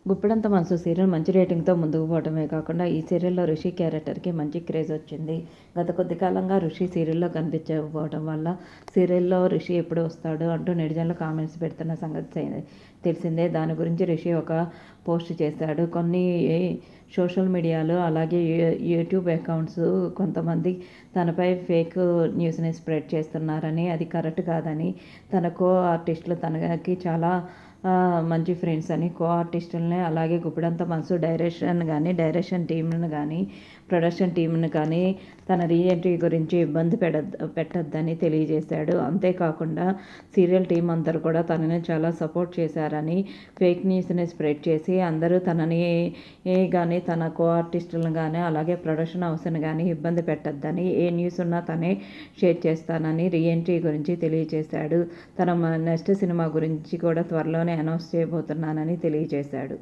గుప్పెడంత మనసు సీరియల్ మంచి రేటింగ్తో ముందుకు పోవడమే కాకుండా ఈ సీరియల్లో రిషి క్యారెక్టర్కి మంచి క్రేజ్ వచ్చింది. గత కొద్ది కాలంగా రిషి సీరియల్లో కనిపించకపోవడం వల్ల సీరియల్లో రిషి ఎప్పుడు వస్తాడు అంటూ నెటిజన్లు కామెంట్స్ పెడుతున్న సంగతి తెలిసిందే. దాని గురించి రిషి ఒక పోస్ట్ చేశాడు. కొన్ని సోషల్ మీడియాలో అలాగే యూట్యూబ్ అకౌంట్స్ కొంతమంది తనపై ఫేక్ న్యూస్ని స్ప్రెడ్ చేస్తున్నారని, అది కరెక్ట్ కాదని, తన కో ఆర్టిస్టులు తనకి చాలా మంచి ఫ్రెండ్స్ అని, కో ఆర్టిస్టులని అలాగే గుప్పెడంత మనసు డైరెక్షన్ టీంను కానీ ప్రొడక్షన్ టీంను కానీ తన రీఎంట్రీ గురించి ఇబ్బంది పెట్టద్దని తెలియజేశాడు. అంతేకాకుండా సీరియల్ టీం అందరూ కూడా తనని చాలా సపోర్ట్ చేశారని, ఫేక్ న్యూస్ని స్ప్రెడ్ చేసి అందరూ తనని కానీ తన కో ఆర్టిస్టులను కానీ అలాగే ప్రొడక్షన్ హౌస్ని కానీ ఇబ్బంది పెట్టద్దని, ఏ న్యూస్ ఉన్నా తనే షేర్ చేస్తానని రీఎంట్రీ గురించి తెలియజేశాడు. తన నెక్స్ట్ సినిమా గురించి కూడా త్వరలోనే అనౌన్స్ చేయబోతున్నానని తెలియజేశాడు.